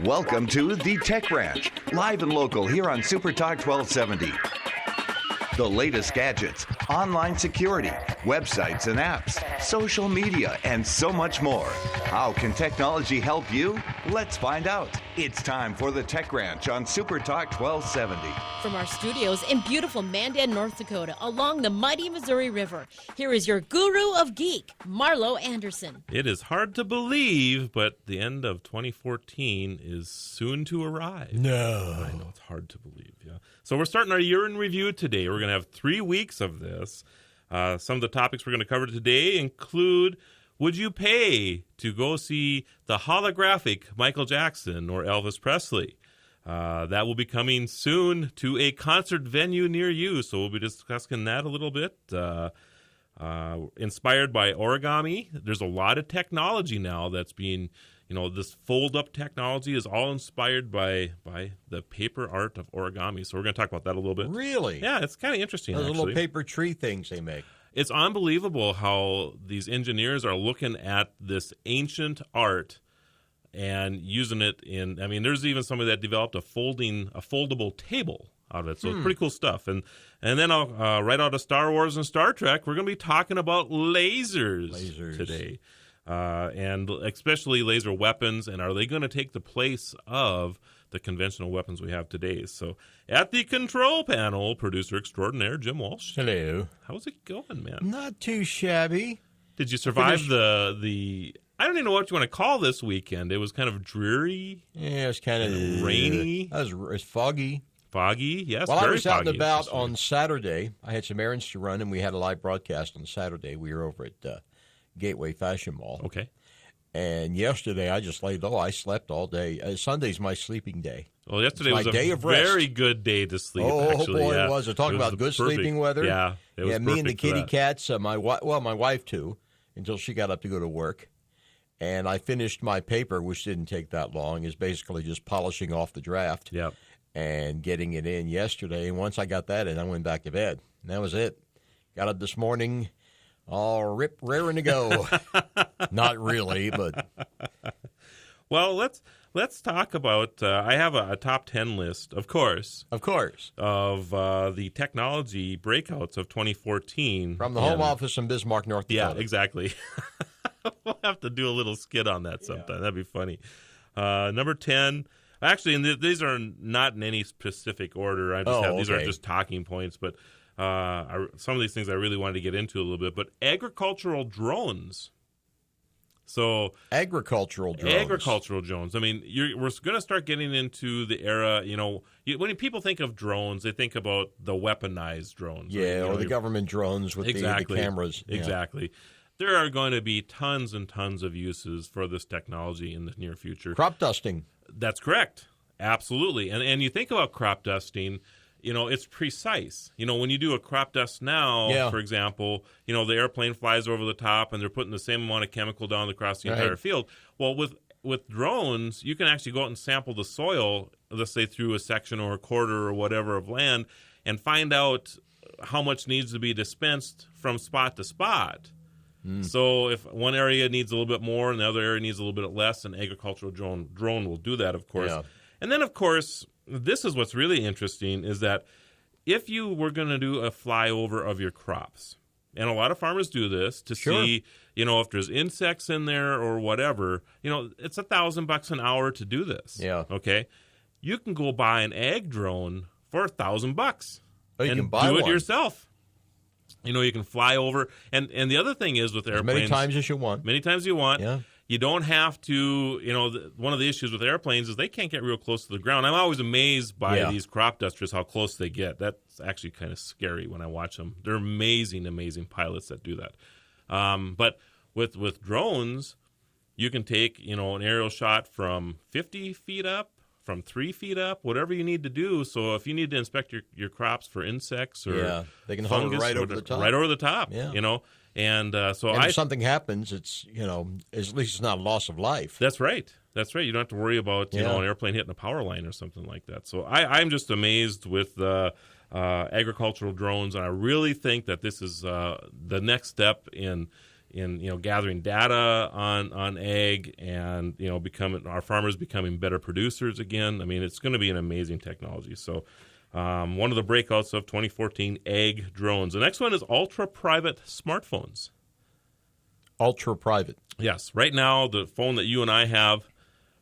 Welcome to The Tech Ranch, live and local here on Super Talk 1270. The latest gadgets, online security, websites and apps, social media, and so much more. How can technology help you? Let's find out. It's time for the Tech Ranch on Super Talk 1270. From our studios in beautiful Mandan, North Dakota, along the mighty Missouri River, here is your guru of geek, Marlo Anderson. It is hard to believe, but the end of 2014 is soon to arrive. No. I know, it's hard to believe, yeah. So we're starting our year in review today. We're going to have 3 weeks of this. Some of the topics we're going to cover today include, would you pay to go see the holographic Michael Jackson or Elvis Presley? That will be coming soon to a concert venue near you, so we'll be discussing that a little bit. Inspired by origami, there's a lot of technology now that's being, this fold-up technology is all inspired by the paper art of origami. So we're going to talk about that a little bit. Really? Yeah, it's kind of interesting, Those actually. little paper tree things they make. It's unbelievable how these engineers are looking at this ancient art and using it in, there's even somebody that developed a foldable table out of it. So it's pretty cool stuff. And then right out of Star Wars and Star Trek, we're going to be talking about lasers. Today. And especially laser weapons, and are they going to take the place of the conventional weapons we have today? So at the control panel, producer extraordinaire Jim Walsh. Hello. How's it going, man? Not too shabby. Did you survive the I don't even know what you want to call this weekend. It was kind of dreary. Yeah, it was kind of rainy. It was foggy. Foggy, yes. Well, very I was out and foggy, about on Saturday. I had some errands to run, and we had a live broadcast on Saturday. We were over at Gateway Fashion Mall. Okay. And yesterday, I just laid low. I slept all day. Sunday's my sleeping day. Well, yesterday was a day of rest. very good day to sleep, Oh, actually. boy, Yeah. it was. We're talking about good perfect. sleeping weather. Yeah, it was yeah, me and the perfect for kitty that. cats, my wife too, until she got up to go to work. And I finished my paper, which didn't take that long, is basically just polishing off the draft and getting it in yesterday. And once I got that in, I went back to bed. And that was it. Got up this morning, all raring to go. Not really, but... Well, let's talk about, I have a top 10 list, of course. Of course. Of the technology breakouts of 2014. From the home office in Bismarck, North Dakota. Yeah, exactly. We'll have to do a little skit on that sometime. Yeah. That'd be funny. Number 10, actually, and these are not in any specific order. These are just talking points, but some of these things I really wanted to get into a little bit. But agricultural drones. So agricultural drones. I mean, we're going to start getting into the era. When people think of drones, they think about the weaponized drones. Yeah, or the government drones with the cameras. Exactly. There are going to be tons and tons of uses for this technology in the near future. Crop dusting. That's correct. Absolutely. And you think about crop dusting, it's precise. When you do a crop dust now, for example, the airplane flies over the top and they're putting the same amount of chemical down across the entire field. Well, with drones, you can actually go out and sample the soil, let's say through a section or a quarter or whatever of land, and find out how much needs to be dispensed from spot to spot. So if one area needs a little bit more and the other area needs a little bit less, an agricultural drone will do that, of course. Yeah. And then, of course, this is what's really interesting is that if you were going to do a flyover of your crops, and a lot of farmers do this to see, if there's insects in there or whatever, it's $1,000 an hour to do this. Yeah. Okay. You can go buy an ag drone for $1,000 and can buy do it one yourself. You can fly over. And the other thing is with airplanes. Many times as you want. Many times you want. Yeah. You don't have to, one of the issues with airplanes is they can't get real close to the ground. I'm always amazed by these crop dusters, how close they get. That's actually kind of scary when I watch them. They're amazing, amazing pilots that do that. But with drones, you can take, an aerial shot from 50 feet up, from 3 feet up, whatever you need to do. So if you need to inspect your crops for insects or they can fungus, hold it right over the top. Right over the top, And if something happens, it's, at least it's not a loss of life. That's right. That's right. You don't have to worry about, an airplane hitting a power line or something like that. So I'm just amazed with agricultural drones, and I really think that this is the next step in gathering data on ag, and our farmers becoming better producers again. I mean, it's going to be an amazing technology. So one of the breakouts of 2014, ag drones. The next one is ultra private smartphones. Ultra private. Yes. Right now, the phone that you and I have,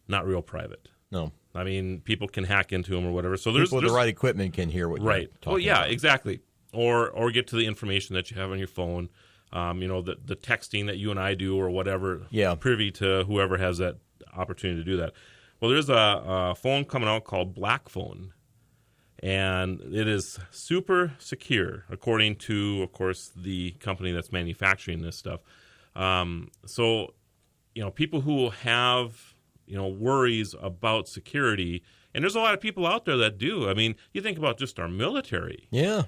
not real private. No. I mean, people can hack into them or whatever. So people with the right equipment can hear what you're talking about. Well, yeah, exactly. Or get to the information that you have on your phone. The texting that you and I do or whatever, privy to whoever has that opportunity to do that. Well, there's a phone coming out called Black Phone, and it is super secure, according to, of course, the company that's manufacturing this stuff. So, people who have, worries about security, and there's a lot of people out there that do. I mean, you think about just our military. Yeah.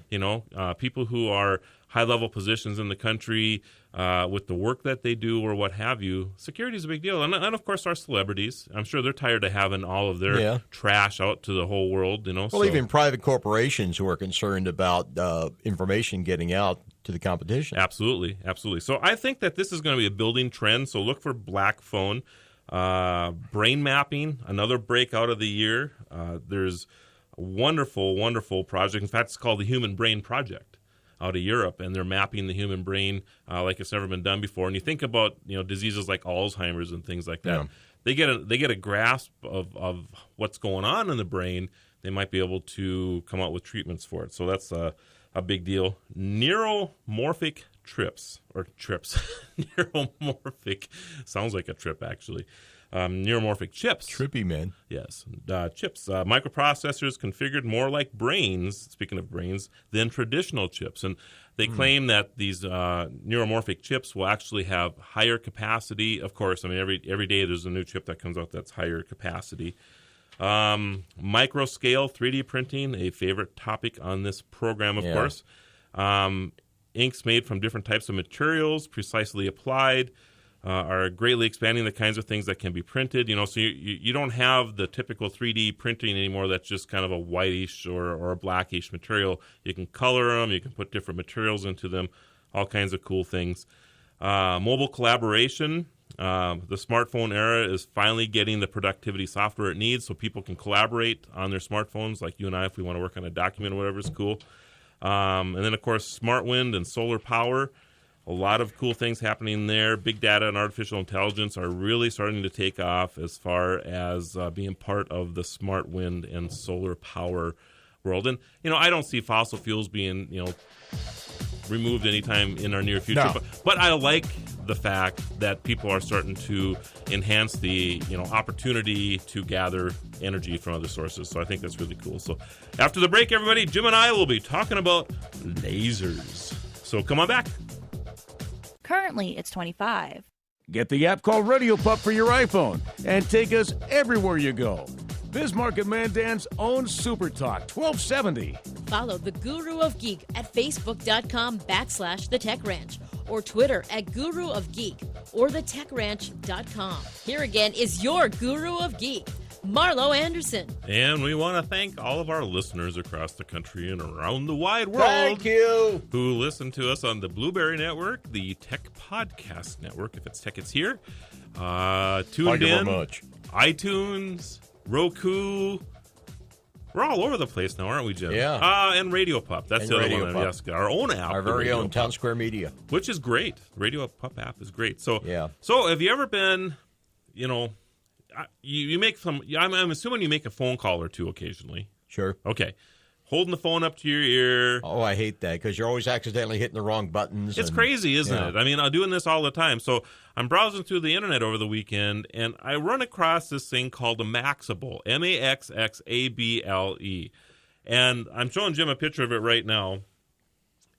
People who are high-level positions in the country with the work that they do or what have you. Security is a big deal. And of course, our celebrities. I'm sure they're tired of having all of their trash out to the whole world. Well, even private corporations who are concerned about information getting out to the competition. Absolutely, absolutely. So I think that this is going to be a building trend. So look for Black Phone. Brain mapping, another breakout of the year. There's a wonderful, wonderful project. In fact, it's called the Human Brain Project out of Europe, and they're mapping the human brain like it's never been done before. And you think about diseases like Alzheimer's and things like that. Yeah. They get a grasp of what's going on in the brain. They might be able to come out with treatments for it. So that's a big deal. Neuromorphic trips. Neuromorphic sounds like a trip, actually. Neuromorphic chips. Trippy, man. Yes, chips. Microprocessors configured more like brains, speaking of brains, than traditional chips. And they claim that these neuromorphic chips will actually have higher capacity. Of course, I mean, every day there's a new chip that comes out that's higher capacity. Microscale 3D printing, a favorite topic on this program, of course. Inks made from different types of materials, precisely applied, are greatly expanding the kinds of things that can be printed. So you don't have the typical 3D printing anymore that's just kind of a whitish or a blackish material. You can color them, you can put different materials into them, all kinds of cool things. Mobile collaboration. The smartphone era is finally getting the productivity software it needs so people can collaborate on their smartphones, like you and I, if we want to work on a document or whatever is cool. And then, of course, smart wind and solar power. A lot of cool things happening there. Big data and artificial intelligence are really starting to take off as far as being part of the smart wind and solar power world. And, I don't see fossil fuels being, removed anytime in our near future. No. But I like the fact that people are starting to enhance the opportunity to gather energy from other sources. So I think that's really cool. So after the break, everybody, Jim and I will be talking about lasers. So come on back. Currently, it's $25. Get the app called Radio Pup for your iPhone and take us everywhere you go. Bismarck and Mandan's own Super Talk 1270. Follow the Guru of Geek at Facebook.com/The Tech Ranch or Twitter at Guru of Geek or TheTechRanch.com. Here again is your Guru of Geek, Marlo Anderson. And we want to thank all of our listeners across the country and around the wide world. Thank you. Who listen to us on the Blueberry Network, the Tech Podcast Network. If it's tech, it's here. Tuned in. Much. iTunes, Roku. We're all over the place now, aren't we, Jim? Yeah. And Radio Pup. That's the other one. Yes, our own app. Our very own Town Square Media. Which is great. Radio Pup app is great. So, yeah. So have you ever been, you make some, I'm assuming you make a phone call or two occasionally. Sure. Okay. Holding the phone up to your ear. Oh, I hate that because you're always accidentally hitting the wrong buttons. It's crazy, isn't it? I mean, I'm doing this all the time. So I'm browsing through the internet over the weekend, and I run across this thing called a Maxable, Maxxable. And I'm showing Jim a picture of it right now.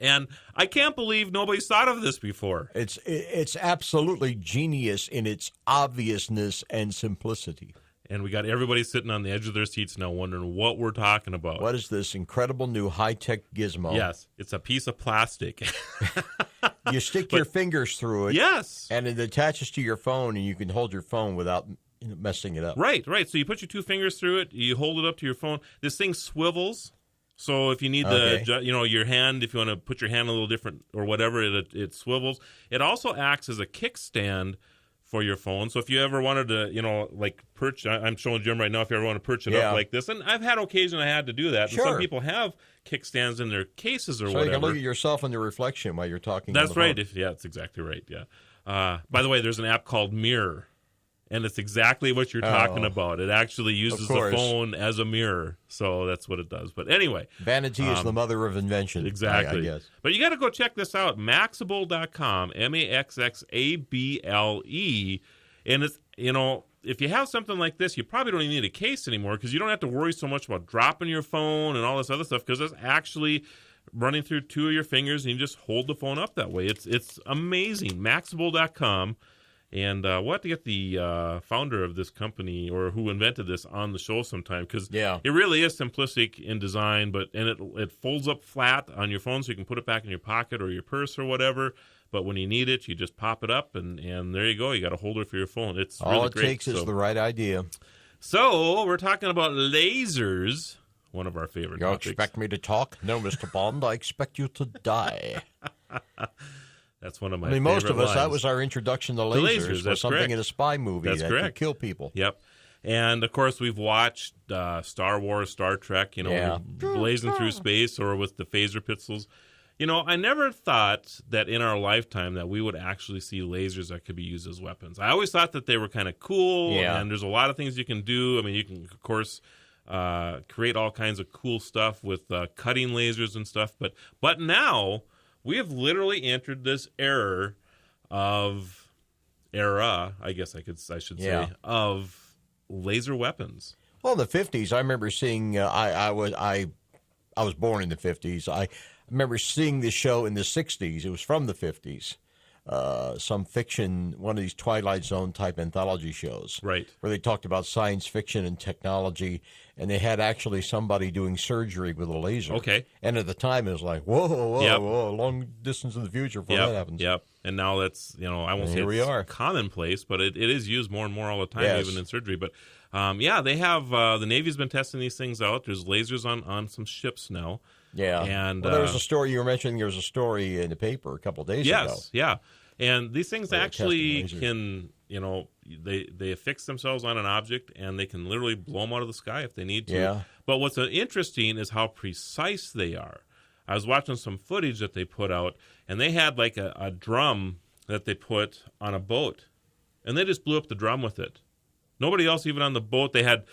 And I can't believe nobody's thought of this before. It's absolutely genius in its obviousness and simplicity. And we got everybody sitting on the edge of their seats now wondering what we're talking about. What is this incredible new high-tech gizmo? Yes, it's a piece of plastic. You stick your fingers through it. Yes. And it attaches to your phone, and you can hold your phone without messing it up. Right. So you put your two fingers through it, you hold it up to your phone. This thing swivels So if you need your hand, if you want to put your hand a little different or whatever, it swivels. It also acts as a kickstand for your phone. So if you ever wanted to, like perch, I'm showing Jim right now, if you ever want to perch it up like this, and I've had occasion I had to do that. Sure. And some people have kickstands in their cases or so whatever. So you can look at yourself in the reflection while you're talking. That's right. That's exactly right. Yeah. By the way, there's an app called Mirror. And it's exactly what you're talking about. It actually uses the phone as a mirror. So that's what it does. But anyway. Vanity is the mother of invention. Exactly. I guess. But you got to go check this out. Maxable.com, Maxxable. And it's, if you have something like this, you probably don't even need a case anymore because you don't have to worry so much about dropping your phone and all this other stuff because it's actually running through two of your fingers and you just hold the phone up that way. It's amazing. Maxable.com. And we'll have to get the founder of this company or who invented this on the show sometime because it really is simplistic in design, and it folds up flat on your phone so you can put it back in your pocket or your purse or whatever. But when you need it, you just pop it up, and there you go. You got a holder for your phone. It's all really it great. Takes is the right idea. So we're talking about lasers, one of our favorite topics. You expect me to talk? No, Mr. Bond, I expect you to die. That's one of my favorite most of us, lines. That was our introduction to lasers. That's something correct. In a spy movie that's that correct. could kill people. Yep. And, of course, we've watched Star Wars, Star Trek, blazing through space or with the phaser pistols. I never thought that in our lifetime that we would actually see lasers that could be used as weapons. I always thought that they were kind of cool, and there's a lot of things you can do. I mean, you can, of course, create all kinds of cool stuff with cutting lasers and stuff. But now we have literally entered this era, I guess I should say, of laser weapons. Well, in the 50s, I remember seeing. I was born in the 50s. I remember seeing this show in the 60s. It was from the 50s. Some fiction, one of these Twilight Zone type anthology shows, right? Where they talked about science fiction and technology, and they had actually somebody doing surgery with a laser. Okay. And at the time, it was like, whoa, long distance in the future before that happens. Yep. And now that's, I won't say it's commonplace, but it is used more and more all the time, even in surgery. But they have the Navy's been testing these things out. There's lasers on some ships now. Yeah. And there was a story you were mentioning. There was a story in the paper a couple of days ago. Yes. Yeah. And these things actually can, they affix themselves on an object and they can literally blow them out of the sky if they need to. Yeah. But what's interesting is how precise they are. I was watching some footage that they put out, and they had like a drum that they put on a boat, and they just blew up the drum with it. Nobody else even on the boat. They had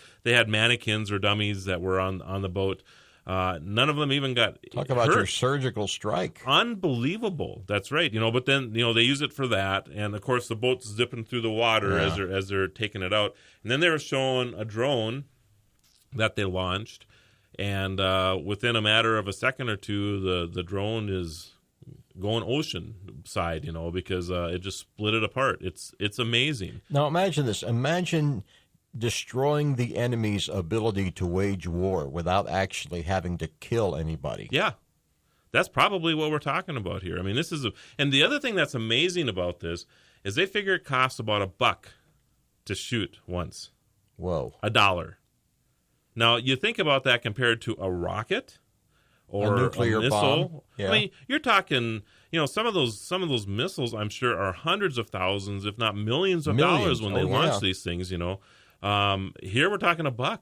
mannequins or dummies that were on the boat. None of them even got Talk about hurt. Your surgical strike. Unbelievable. That's right. But then, they use it for that. And, of course, the boat's zipping through the water as they're taking it out. And then they were showing a drone that they launched. And within a matter of a second or two, the drone is going ocean side, because it just split it apart. It's amazing. Now, imagine this. Imagine destroying the enemy's ability to wage war without actually having to kill anybody. Yeah. That's probably what we're talking about here. I mean, and the other thing that's amazing about this is they figure it costs about $1 to shoot once. Whoa. $1. Now, you think about that compared to a rocket or a nuclear missile. Bomb. Yeah. I mean, you're talking, some of those missiles, I'm sure, are hundreds of thousands, if not millions of dollars when they launch these things, Here we're talking $1,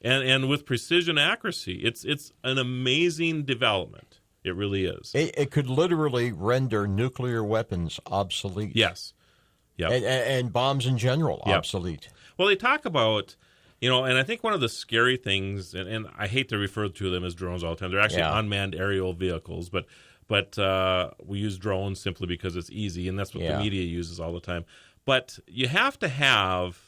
and with precision accuracy. It's an amazing development. It really is. It could literally render nuclear weapons obsolete. Yes. Yep. And bombs in general obsolete. Well, they talk about, and I think one of the scary things, and I hate to refer to them as drones all the time. They're actually unmanned aerial vehicles, but we use drones simply because it's easy, and that's what the media uses all the time. But you have to have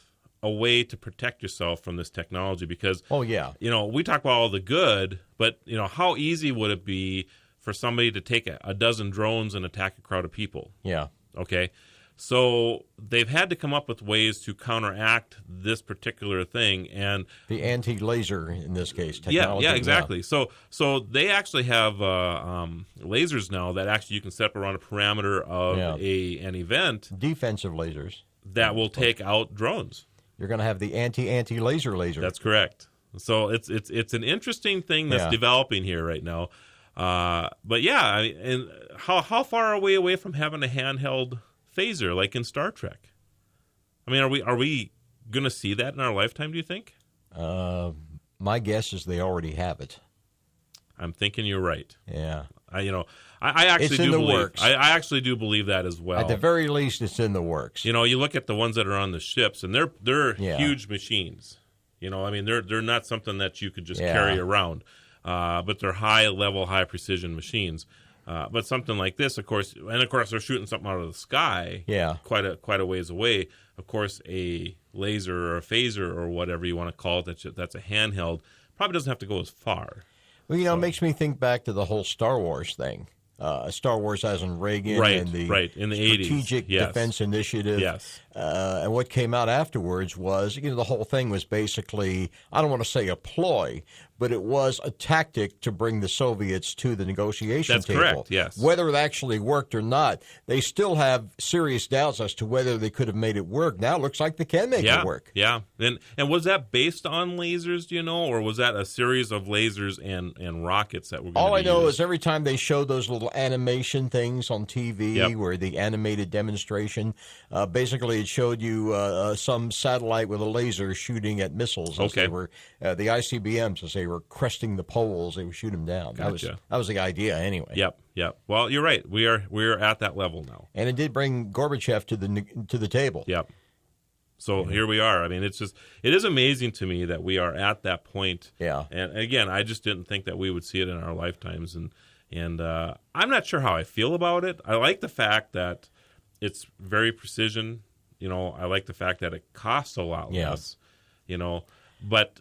a way to protect yourself from this technology because, we talk about all the good, but, how easy would it be for somebody to take a dozen drones and attack a crowd of people? Yeah. Okay. So they've had to come up with ways to counteract this particular thing, and the anti-laser in this case technology. Yeah, exactly. So they actually have lasers now that actually you can set up around a parameter of an event. Defensive lasers that will take out drones. You're going to have the anti-laser laser. That's correct. So it's an interesting thing that's developing here right now. But yeah, and how far are we away from having a handheld phaser like in Star Trek? I mean, are we going to see that in our lifetime, do you think? My guess is they already have it. I'm thinking you're right. Yeah. I actually do believe works. I actually do believe that as well. At the very least, it's in the works. You look at the ones that are on the ships, and they're huge machines. I mean, they're not something that you could just carry around, but they're high precision machines. But something like this, of course, they're shooting something out of the sky, quite a ways away. Of course, a laser or a phaser or whatever you want to call it, that's a handheld, probably doesn't have to go as far. Well, it makes me think back to the whole Star Wars thing. Star Wars as in Reagan and the in the Strategic 80s. Defense Initiative. Yes. And what came out afterwards was, the whole thing was basically, I don't want to say a ploy, but it was a tactic to bring the Soviets to the negotiation table. That's correct, yes. Whether it actually worked or not, they still have serious doubts as to whether they could have made it work. Now it looks like they can make it work. Yeah. And was that based on lasers, do you know, or was that a series of lasers and rockets that were going to be All I know used? is every time they showed those little animation things on TV where the animated demonstration, basically it showed you some satellite with a laser shooting at missiles. As they were, the ICBMs, as they were cresting the poles, they would shoot them down. Gotcha. That was the idea anyway. Yep. Well, you're right. We're at that level now. And it did bring Gorbachev to the table. Yep. So here we are. I mean, it is amazing to me that we are at that point. Yeah. And again, I just didn't think that we would see it in our lifetimes. And I'm not sure how I feel about it. I like the fact that it's very precision. I like the fact that it costs a lot less. But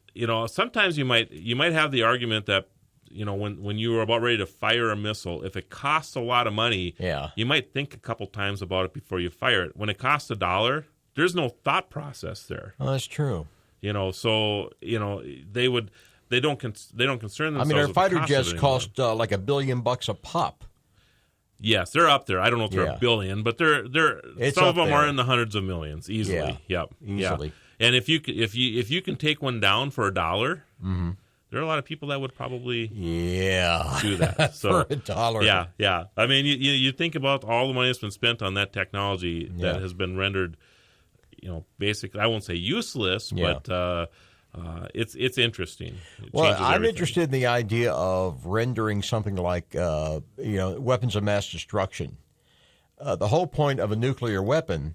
sometimes you might have the argument that when you are about ready to fire a missile, if it costs a lot of money, you might think a couple times about it before you fire it. When it costs $1, there's no thought process there. Oh, that's true. So they don't concern themselves. I mean, our with fighter the cost jets of it cost like $1 billion a pop. Yes, they're up there. I don't know if they're a billion, but they're some of them are in the hundreds of millions easily. Yep, easily. And if you can take one down for $1, there are a lot of people that would probably do that. So, for $1. Yeah. I mean, you think about all the money that's been spent on that technology that has been rendered, basically, I won't say useless, but it's interesting. I'm interested in the idea of rendering something like weapons of mass destruction. The whole point of a nuclear weapon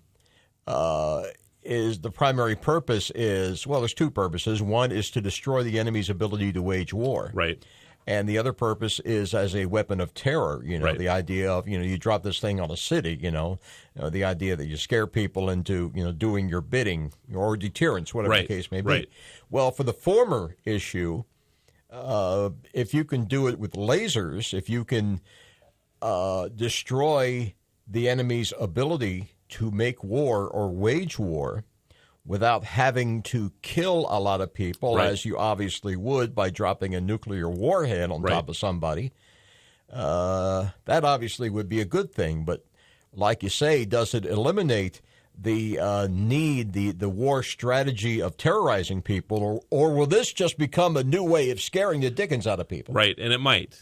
is the primary purpose is, there's two purposes. One is to destroy the enemy's ability to wage war. Right. And the other purpose is as a weapon of terror, the idea of, you drop this thing on a city, the idea that you scare people into, doing your bidding or deterrence, whatever the case may be. Right. Well, for the former issue, if you can do it with lasers, if you can destroy the enemy's ability to make war or wage war without having to kill a lot of people, as you obviously would by dropping a nuclear warhead on top of somebody, that obviously would be a good thing. But like you say, does it eliminate the the war strategy of terrorizing people, or will this just become a new way of scaring the dickens out of people? Right, and it might.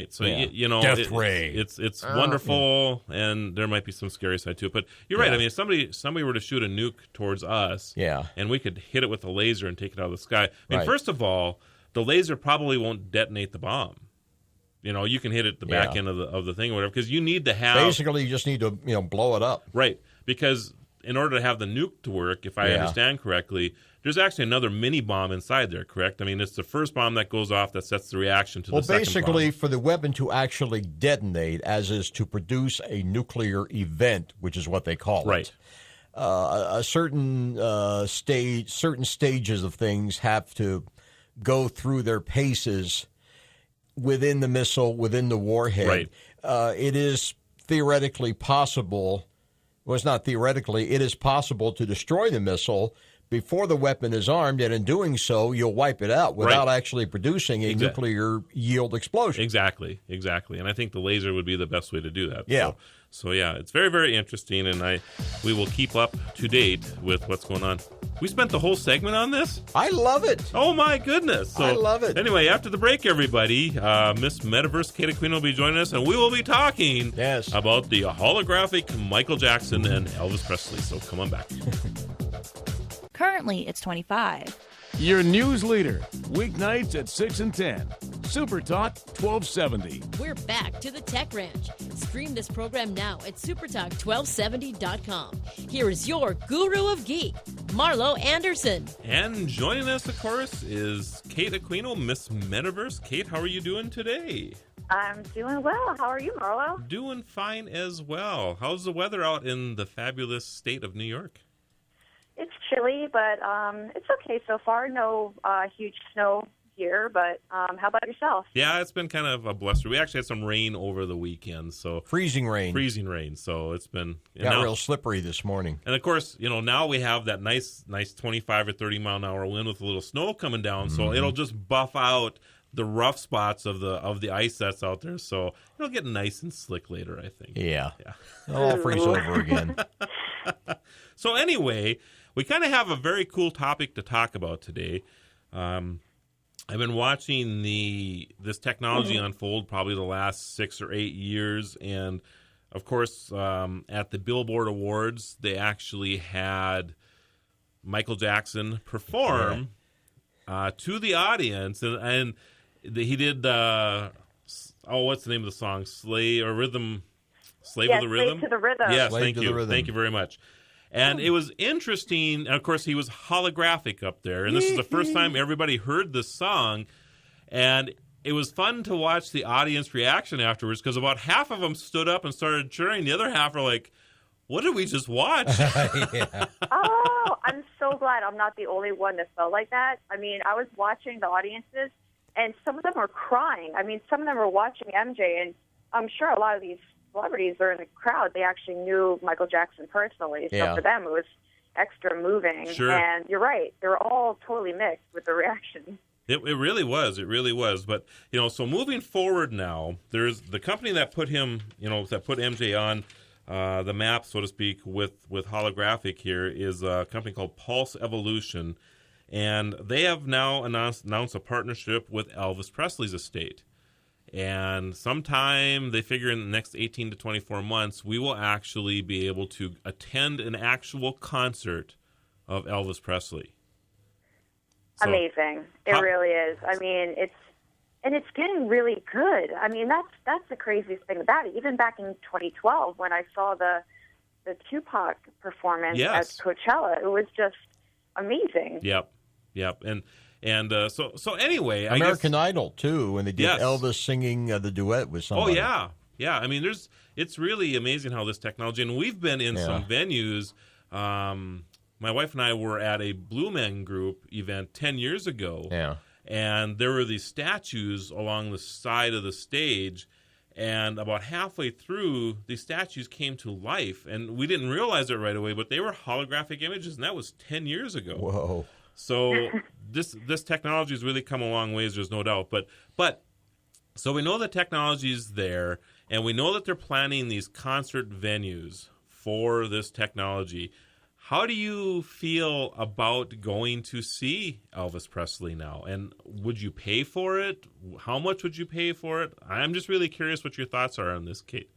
So Death ray. It's wonderful, and there might be some scary side to it. But you're right. I mean, if somebody were to shoot a nuke towards us, and we could hit it with a laser and take it out of the sky. I mean, first of all, the laser probably won't detonate the bomb. You can hit it at the back end of the thing or whatever, because you need to have. Basically, you just need to blow it up. Right, because in order to have the nuke to work, if I understand correctly, there's actually another mini bomb inside there, correct? I mean, it's the first bomb that goes off that sets the reaction to the second bomb. Well, basically, for the weapon to actually detonate, as is to produce a nuclear event, which is what they call it, a certain certain stages of things have to go through their paces within the missile, within the warhead. It is theoretically possible. Well, it's not theoretically. It is possible to destroy the missile before the weapon is armed, and in doing so, you'll wipe it out without actually producing a nuclear yield explosion. Exactly. And I think the laser would be the best way to do that. Yeah. So it's very, very interesting, and we will keep up to date with what's going on. We spent the whole segment on this? I love it. Oh, my goodness. So, I love it. Anyway, after the break, everybody, Miss Metaverse Kate Aquino will be joining us, and we will be talking about the holographic Michael Jackson and Elvis Presley. So come on back. Currently, it's $25. Your news leader, weeknights at 6 and 10. Super Talk 1270. We're back to the Tech Ranch. Stream this program now at supertalk1270.com. Here is your guru of geek, Marlo Anderson. And joining us, of course, is Kate Aquino, Miss Metaverse. Kate, how are you doing today? I'm doing well. How are you, Marlo? Doing fine as well. How's the weather out in the fabulous state of New York? It's chilly, but it's okay so far. No huge snow here, but how about yourself? Yeah, it's been kind of a bluster. We actually had some rain over the weekend, so freezing rain. So it's been got real slippery this morning. And of course, now we have that nice 25 or 30 mile an hour wind with a little snow coming down, so it'll just buff out the rough spots of the ice that's out there. So it'll get nice and slick later, I think. Yeah. It'll all freeze over again. So anyway, we kind of have a very cool topic to talk about today. I've been watching this technology unfold probably the last 6 or 8 years, and of course, at the Billboard Awards, they actually had Michael Jackson perform to the audience, and he did. What's the name of the song? Slave of the Rhythm. Slave to the Rhythm. Yes, thank you. Thank you very much. And it was interesting. And of course, he was holographic up there. And this is the first time everybody heard this song. And it was fun to watch the audience reaction afterwards, because about half of them stood up and started cheering. The other half are like, what did we just watch? Oh, I'm so glad I'm not the only one that felt like that. I mean, I was watching the audiences, and some of them were crying. I mean, some of them were watching MJ, and I'm sure a lot of these celebrities are in the crowd. They actually knew Michael Jackson personally, so for them it was extra moving. Sure. And you're right, they're all totally mixed with the reaction. It really was. It really was. But, so moving forward now, there's the company that put him, that put MJ on the map, so to speak, with Holographic here is a company called Pulse Evolution. And they have now announced a partnership with Elvis Presley's estate. And sometime, they figure in the next 18 to 24 months, we will actually be able to attend an actual concert of Elvis Presley. So, amazing. It really is. I mean, it's getting really good. I mean, that's the craziest thing about it. Even back in 2012, when I saw the Tupac performance at Coachella, it was just amazing. Yep. And so anyway, American Idol too, when they did Elvis singing the duet with somebody. Oh yeah. I mean, it's really amazing how this technology, and we've been in some venues. My wife and I were at a Blue Man Group event 10 years ago. Yeah. And there were these statues along the side of the stage, and about halfway through, these statues came to life, and we didn't realize it right away, but they were holographic images, and that was 10 years ago. Whoa. So this technology has really come a long ways, there's no doubt. But so we know the technology is there, and we know that they're planning these concert venues for this technology. How do you feel about going to see Elvis Presley now? And would you pay for it? How much would you pay for it? I'm just really curious what your thoughts are on this, Kate.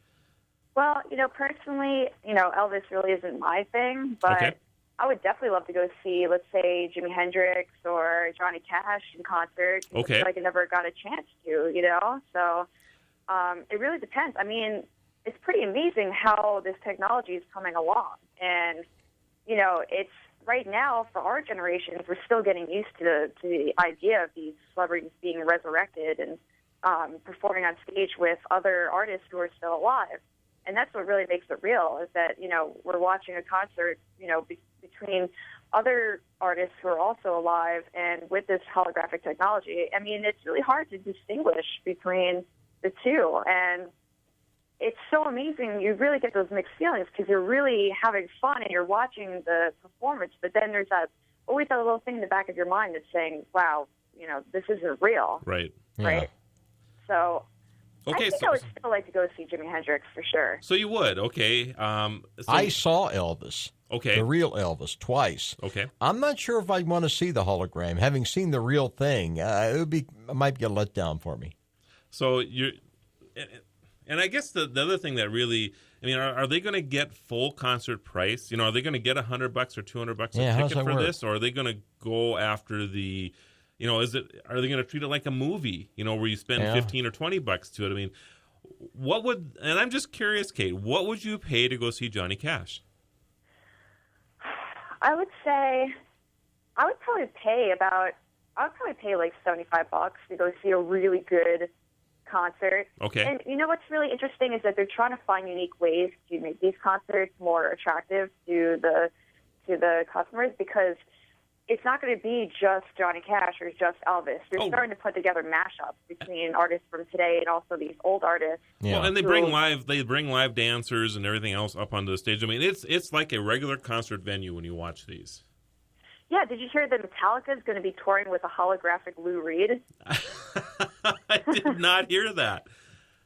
Well, personally, Elvis really isn't my thing, but I would definitely love to go see, let's say, Jimi Hendrix or Johnny Cash in concert. Okay. I never got a chance to, So it really depends. I mean, it's pretty amazing how this technology is coming along. And, it's right now for our generations, we're still getting used to the idea of these celebrities being resurrected and performing on stage with other artists who are still alive. And that's what really makes it real, is that, we're watching a concert, between other artists who are also alive, and with this holographic technology, I mean, it's really hard to distinguish between the two. And it's so amazing. You really get those mixed feelings because you're really having fun and you're watching the performance, but then there's always that little thing in the back of your mind that's saying, wow, this isn't real. Right. Right. So Okay, I think I would still like to go see Jimi Hendrix for sure. So you would, okay. I saw Elvis. Okay. The real Elvis, twice. Okay. I'm not sure if I want to see the hologram. Having seen the real thing, it might get let down for me. So and I guess the other thing that really, I mean, are they going to get full concert price? Are they going to get $100 or $200 a ticket for this, or are they going to go after the, are they going to treat it like a movie? Where you spend $15 or $20 to it? I mean, and I'm just curious, Kate, what would you pay to go see Johnny Cash? I would say I would probably pay like $75 to go see a really good concert. Okay. And what's really interesting is that they're trying to find unique ways to make these concerts more attractive to the customers, because it's not going to be just Johnny Cash or just Elvis. They're starting to put together mashups between artists from today and also these old artists. Yeah. Well, and they bring live dancers and everything else up onto the stage. I mean, it's like a regular concert venue when you watch these. Yeah, did you hear that Metallica is going to be touring with a holographic Lou Reed? I did not hear that.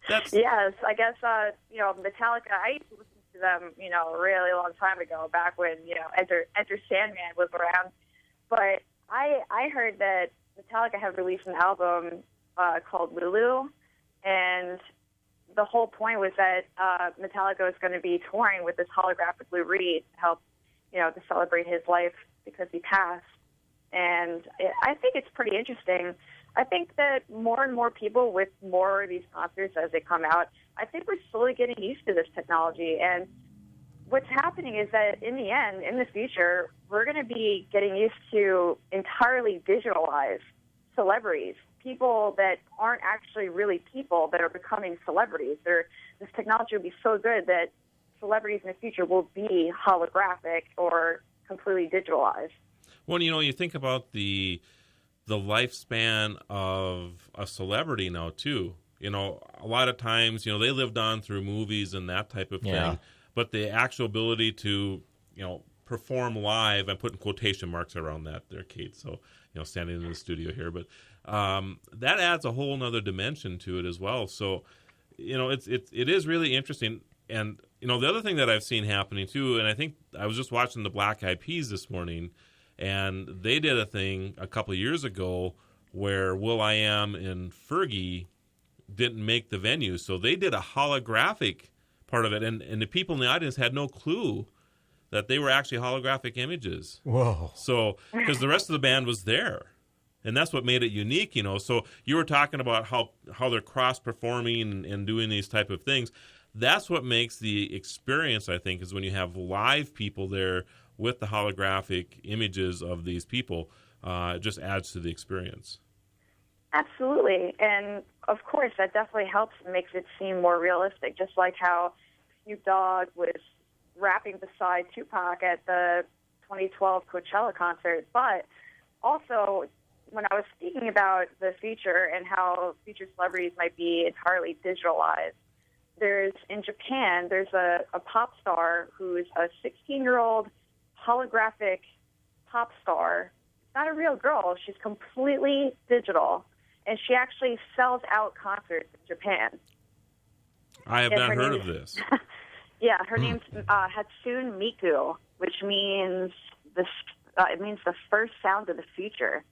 Yes, I guess Metallica. I used to listen to them, a really long time ago, back when Enter Sandman was around. But I heard that Metallica have released an album called Lulu, and the whole point was that Metallica is going to be touring with this holographic Lou Reed to help, to celebrate his life because he passed. And I think it's pretty interesting. I think that more and more people with more of these concerts as they come out, I think we're slowly getting used to this technology. And what's happening is that in the end, in the future, we're going to be getting used to entirely visualized celebrities, people that aren't actually really people that are becoming celebrities. This technology will be so good that celebrities in the future will be holographic or completely digitalized. Well, you think about the lifespan of a celebrity now, too. A lot of times, they lived on through movies and that type of thing. But the actual ability to, perform live, I'm putting quotation marks around that there, Kate, so, standing in the studio here. But that adds a whole nother dimension to it as well. So, it is really interesting. And, the other thing that I've seen happening, too, and I think I was just watching the Black Eyed Peas this morning, and they did a thing a couple of years ago where Will.i.am and Fergie didn't make the venue. So they did a holographic part of it, and the people in the audience had no clue that they were actually holographic images. Whoa. So, because the rest of the band was there. And that's what made it unique, So you were talking about how they're cross-performing and doing these type of things. That's what makes the experience, I think, is when you have live people there with the holographic images of these people. It just adds to the experience. Absolutely. And, of course, that definitely helps and makes it seem more realistic, just like how Snoop Dogg was rapping beside Tupac at the 2012 Coachella concert. But also, when I was speaking about the future and how future celebrities might be entirely digitalized, in Japan, there's a pop star who's a 16-year-old holographic pop star. Not a real girl. She's completely digital. And she actually sells out concerts in Japan. I have not heard of this. Yeah, her name's Hatsune Miku, which means it means the first sound of the future.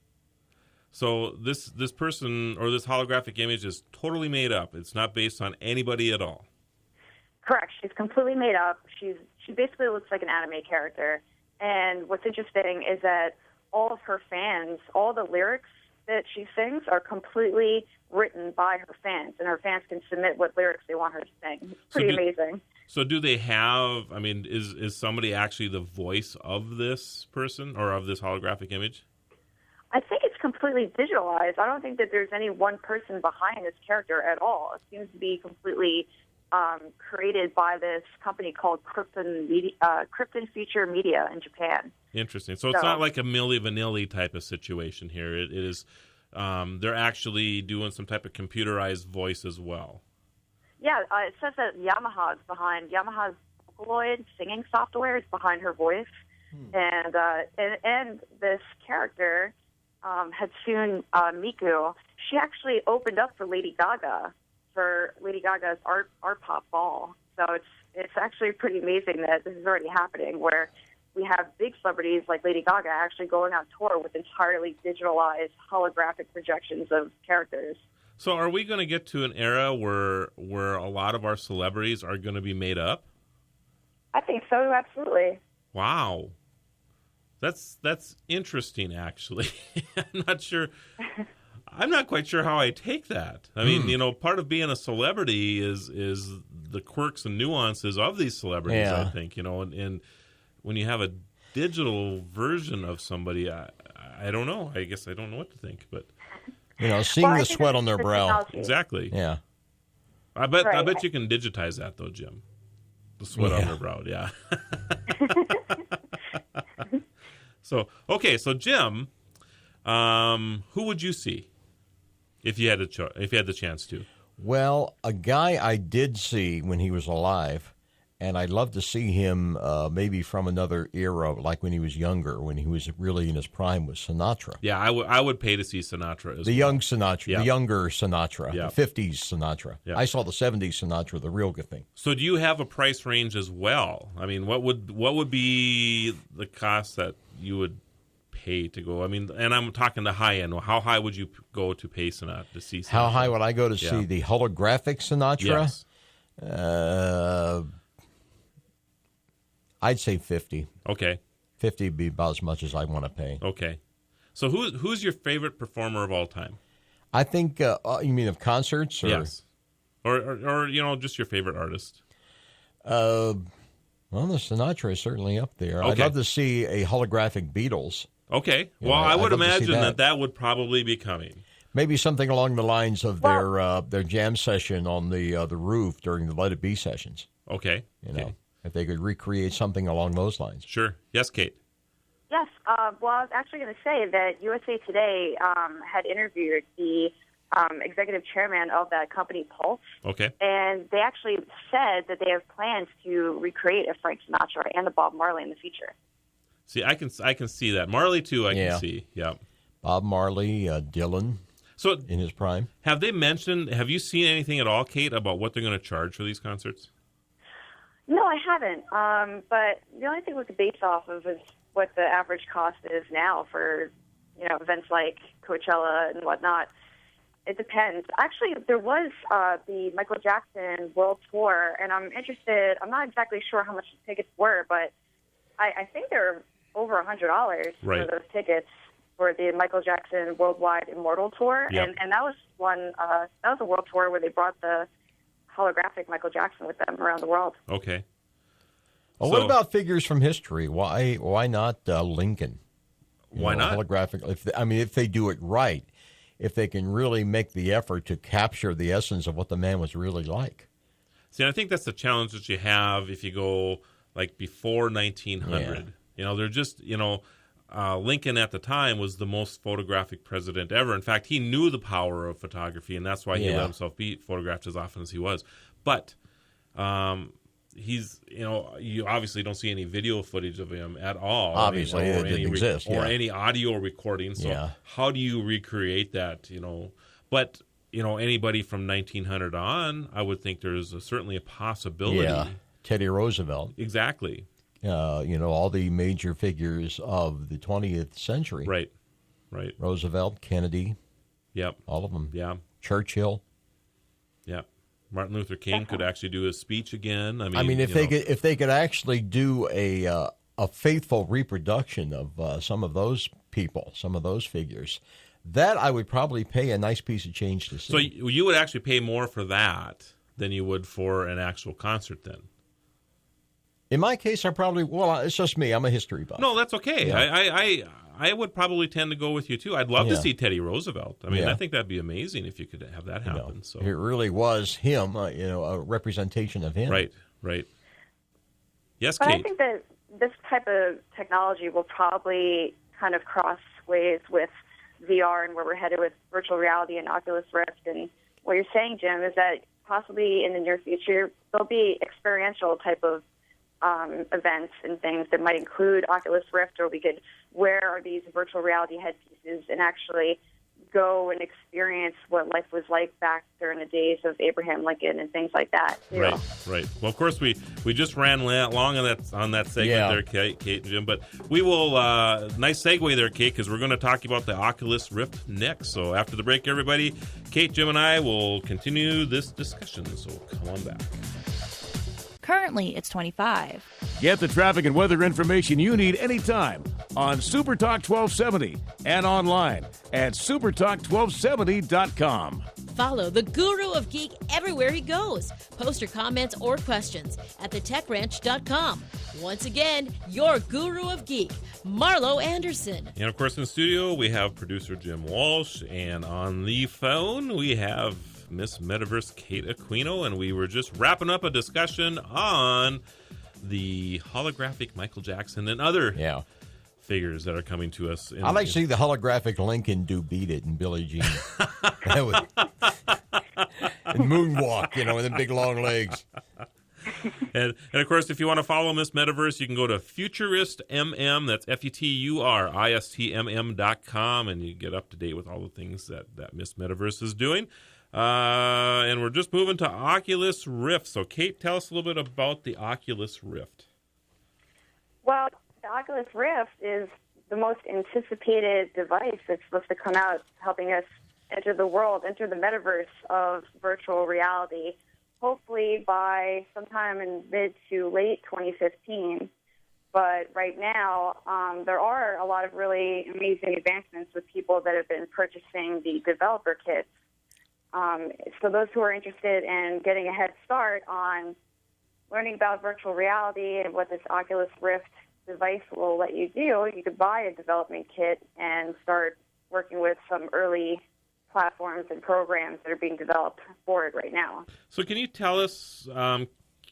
So this person or this holographic image is totally made up. It's not based on anybody at all. Correct. She's completely made up. She basically looks like an anime character. And what's interesting is that all of her fans, all the lyrics that she sings are completely written by her fans, and her fans can submit what lyrics they want her to sing. It's pretty amazing. So do they have, is somebody actually the voice of this person or of this holographic image? I think it's completely digitalized. I don't think that there's any one person behind this character at all. It seems to be completely created by this company called Krypton Future Media in Japan. Interesting. So it's not like a Milli Vanilli type of situation here. It is they're actually doing some type of computerized voice as well. Yeah, it says that Yamaha's Vocaloid singing software is behind her voice, and this character, Hatsune Miku, she actually opened up for Lady Gaga for Lady Gaga's art pop ball. So it's actually pretty amazing that this is already happening, where we have big celebrities like Lady Gaga actually going on tour with entirely digitalized holographic projections of characters. So are we going to get to an era where a lot of our celebrities are going to be made up? I think so, absolutely. Wow. That's interesting, actually. I'm not quite sure how I take that. I mean, part of being a celebrity is the quirks and nuances of these celebrities, I think, and when you have a digital version of somebody, I don't know. I guess I don't know what to think, but seeing the sweat on their brow. Exactly. Yeah. I bet you can digitize that though, Jim. The sweat on their brow. Yeah. So Jim, who would you see if you had the chance to? Well, a guy I did see when he was alive, and I'd love to see him maybe from another era, like when he was younger, when he was really in his prime, was Sinatra. Yeah, I would pay to see Sinatra as the young Sinatra, the younger Sinatra, the 50s Sinatra. Yeah. I saw the 70s Sinatra, the real good thing. So do you have a price range as well? I mean, what would be the cost that you would pay to go? I mean, and I'm talking the high end. How high would you go to pay Sinatra to see Sinatra? How high would I go to see the holographic Sinatra? Yes. I'd say 50. Okay. 50 would be about as much as I want to pay. Okay. So who's your favorite performer of all time? I think, you mean of concerts? Or? Yes. Or just your favorite artist? Well, the Sinatra is certainly up there. Okay. I'd love to see a holographic Beatles. Okay. Well, I would imagine that would probably be coming. Maybe something along the lines of their jam session on the roof during the Let It Be sessions. Okay. If they could recreate something along those lines. Sure. Yes, Kate. Yes. Well, I was actually going to say that USA Today had interviewed the executive chairman of that company, Pulse. Okay. And they actually said that they have plans to recreate a Frank Sinatra and a Bob Marley in the future. See, I can see that. Marley, too, I can see. Yeah. Bob Marley, Dylan. So in his prime. Have you seen anything at all, Kate, about what they're going to charge for these concerts? No, I haven't. But the only thing we could base off of is what the average cost is now for, events like Coachella and whatnot. It depends. Actually, there was the Michael Jackson World Tour, and I'm interested. I'm not exactly sure how much the tickets were, but I think they're over $100 for those tickets for the Michael Jackson Worldwide Immortal Tour. Yep. And that was that was a world tour where they brought the holographic Michael Jackson with them around the world. Okay. Well, what about figures from history? Why not Lincoln? Why not? Holographic. If they do it right, if they can really make the effort to capture the essence of what the man was really like. See, I think that's the challenge that you have if you go like before 1900. Yeah. They're just, Lincoln at the time was the most photographic president ever. In fact, he knew the power of photography, and that's why he let himself be photographed as often as he was. But he's, you obviously don't see any video footage of him at all. Obviously, it didn't exist. Or any audio recording. So how do you recreate that, But, anybody from 1900 on, I would think there's certainly a possibility. Yeah, Teddy Roosevelt. Exactly. All the major figures of the 20th century. Right. Roosevelt, Kennedy. Yep. All of them. Yeah. Churchill. Yeah. Martin Luther King could actually do his speech again. If they could actually do a faithful reproduction of some of those people, some of those figures, that I would probably pay a nice piece of change to see. So you would actually pay more for that than you would for an actual concert then? In my case, it's just me. I'm a history buff. No, that's okay. Yeah. I would probably tend to go with you, too. I'd love to see Teddy Roosevelt. I think that'd be amazing if you could have that happen. So it really was him, a representation of him. Right. Yes, but Kate? I think that this type of technology will probably kind of cross ways with VR and where we're headed with virtual reality and Oculus Rift. And what you're saying, Jim, is that possibly in the near future, there'll be experiential type of events and things that might include Oculus Rift, or we could wear these virtual reality headpieces and actually go and experience what life was like back during the days of Abraham Lincoln and things like that, too. Right. Well, of course, we just ran long on that segment there, Kate and Jim. But we will, nice segue there, Kate, because we're going to talk about the Oculus Rift next. So after the break, everybody, Kate, Jim, and I will continue this discussion. So come on back. Currently, it's $25. Get the traffic and weather information you need anytime on Supertalk 1270 and online at supertalk1270.com. Follow the Guru of Geek everywhere he goes. Post your comments or questions at thetechranch.com. Once again, your Guru of Geek, Marlo Anderson. And of course, in the studio, we have producer Jim Walsh. And on the phone, we have Miss Metaverse Kate Aquino. And we were just wrapping up a discussion on the holographic Michael Jackson and other figures that are coming to us. I like to see the holographic Lincoln do Beat It and Billie Jean. That would, and moonwalk, with the big long legs. And of course, if you want to follow Miss Metaverse, you can go to FuturistMM, that's FuturistMM.com, and you get up to date with all the things that Miss Metaverse is doing. And we're just moving to Oculus Rift. So, Kate, tell us a little bit about the Oculus Rift. Well, the Oculus Rift is the most anticipated device that's supposed to come out, helping us enter the metaverse of virtual reality, hopefully by sometime in mid to late 2015. But right now, there are a lot of really amazing advancements with people that have been purchasing the developer kits. So those who are interested in getting a head start on learning about virtual reality and what this Oculus Rift device will let you do, you could buy a development kit and start working with some early platforms and programs that are being developed for it right now. So can you tell us, can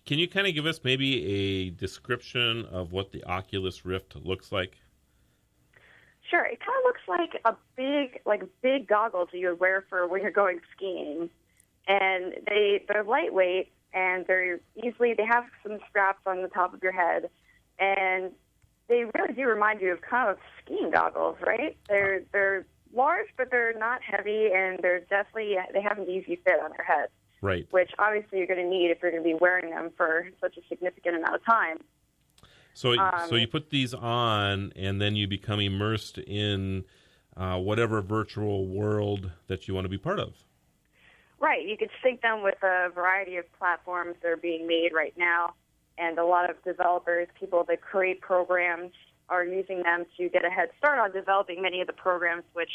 you kind of give us maybe a description of what the Oculus Rift looks like? Sure. It kind of looks like big goggles that you would wear for when you're going skiing. And they're lightweight, and they have some straps on the top of your head. And they really do remind you of kind of skiing goggles, right? They're large, but they're not heavy, and they have an easy fit on your head. Right. Which obviously you're going to need if you're going to be wearing them for such a significant amount of time. So you put these on, and then you become immersed in whatever virtual world that you want to be part of. Right. You could sync them with a variety of platforms that are being made right now, and a lot of developers, people that create programs, are using them to get a head start on developing many of the programs which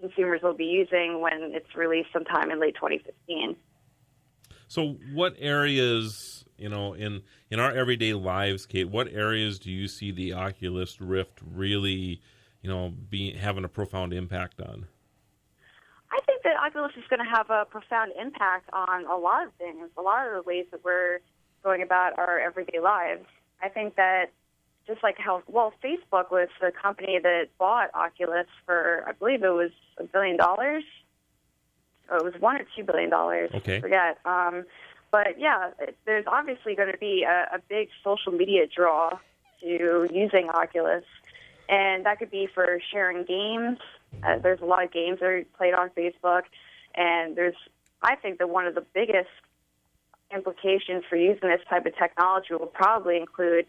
consumers will be using when it's released sometime in late 2015. So what areas, in our everyday lives, Kate, what areas do you see the Oculus Rift really, having a profound impact on? I think that Oculus is going to have a profound impact on a lot of things, a lot of the ways that we're going about our everyday lives. I think that just like Facebook was the company that bought Oculus for, I believe it was $1 billion. Or it was $1 or $2 billion. Okay. I forget. But yeah, there's obviously going to be a big social media draw to using Oculus, and that could be for sharing games. There's a lot of games that are played on Facebook, and I think that one of the biggest implications for using this type of technology will probably include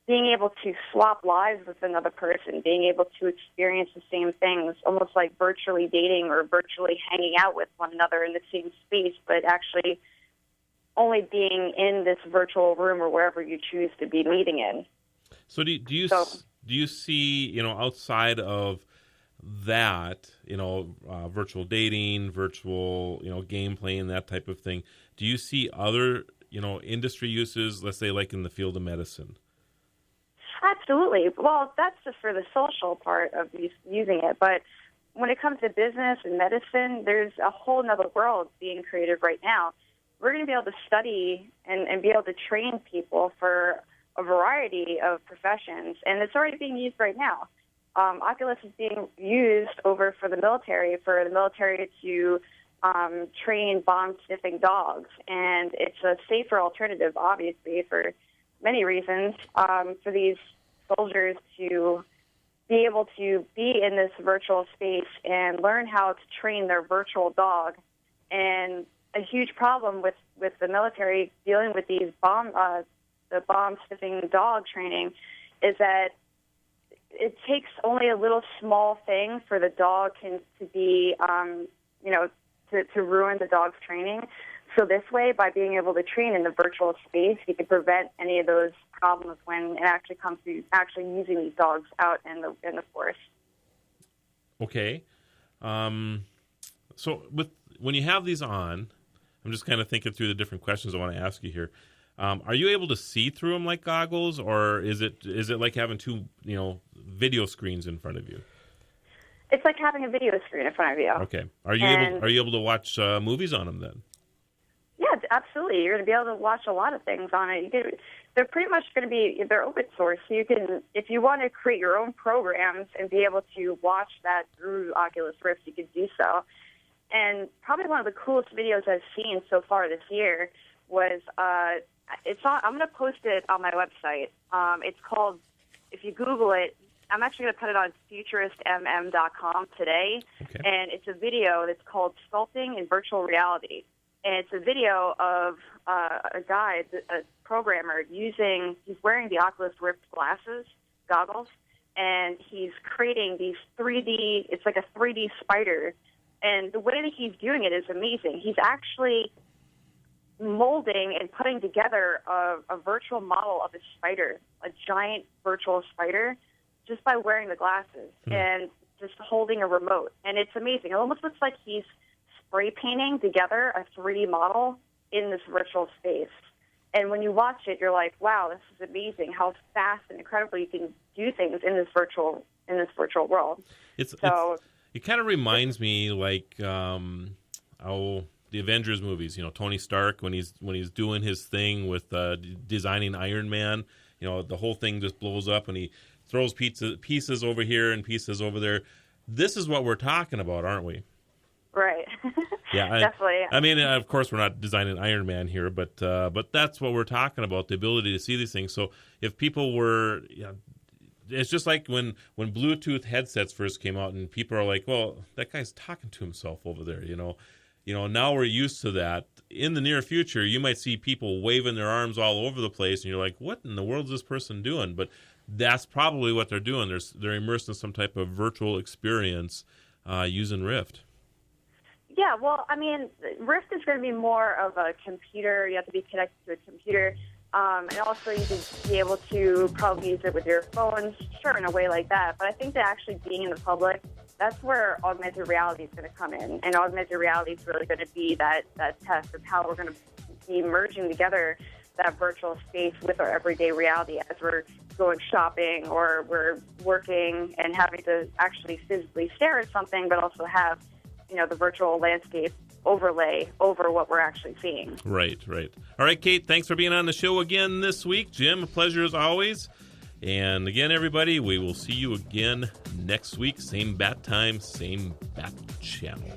being able to swap lives with another person, being able to experience the same things, almost like virtually dating or virtually hanging out with one another in the same space, but actually only being in this virtual room or wherever you choose to be meeting in. So do you see, outside of that, virtual dating, virtual, game playing, that type of thing, do you see other, industry uses, let's say like in the field of medicine? Absolutely. Well, that's just for the social part of using it. But when it comes to business and medicine, there's a whole other world being created right now. We're going to be able to study and be able to train people for a variety of professions, and it's already being used right now. Oculus is being used over for the military to train bomb-sniffing dogs, and it's a safer alternative, obviously, for many reasons, for these soldiers to be able to be in this virtual space and learn how to train their virtual dog. And a huge problem with the military dealing with these the bomb-sniffing dog training is that it takes only a little small thing for the dog to be, to ruin the dog's training. So this way, by being able to train in the virtual space, you can prevent any of those problems when it actually comes to actually using these dogs out in the forest. Okay. So when you have these on, I'm just kind of thinking through the different questions I want to ask you here. Are you able to see through them like goggles, or is it like having two video screens in front of you? It's like having a video screen in front of you. Okay. Are you able to watch movies on them then? Yeah, absolutely. You're going to be able to watch a lot of things on it. They're pretty much going to be, they're open source. So you can, if you want to create your own programs and be able to watch that through Oculus Rift, you can do so. And probably one of the coolest videos I've seen so far this year was, I'm going to post it on my website. It's called, if you Google it, I'm actually going to put it on futuristmm.com today. Okay. And it's a video that's called Sculpting in Virtual Reality. And it's a video of a guy, a programmer, he's wearing the Oculus Rift goggles, and he's creating these 3D, it's like a 3D spider. And the way that he's doing it is amazing. He's actually molding and putting together a virtual model of a spider, a giant virtual spider, just by wearing the glasses and just holding a remote. And it's amazing. It almost looks like he's spray painting together a 3D model in this virtual space. And when you watch it, you're like, wow, this is amazing how fast and incredibly you can do things in this virtual world. It kind of reminds me like the Avengers movies, Tony Stark when he's doing his thing with designing Iron Man, the whole thing just blows up and he throws pieces over here and pieces over there. This is what we're talking about, aren't we? Right. Yeah, definitely. I mean, of course, we're not designing Iron Man here, but that's what we're talking about, the ability to see these things. So if people were, it's just like when Bluetooth headsets first came out and people are like, well, that guy's talking to himself over there, now we're used to that. In the near future, you might see people waving their arms all over the place, and you're like, what in the world is this person doing? But that's probably what they're doing. They're immersed in some type of virtual experience using Rift. Yeah, well, I mean, Rift is going to be more of a computer. You have to be connected to a computer. And also you can be able to probably use it with your phones, sure, in a way like that. But I think that actually being in the public, that's where augmented reality is going to come in. And augmented reality is really going to be that test of how we're going to be merging together that virtual space with our everyday reality as we're going shopping or we're working and having to actually physically stare at something, but also have the virtual landscape overlay over what we're actually seeing. Right. All right, Kate, thanks for being on the show again this week. Jim, a pleasure as always. And again, everybody, we will see you again next week. Same bat time, same bat channel.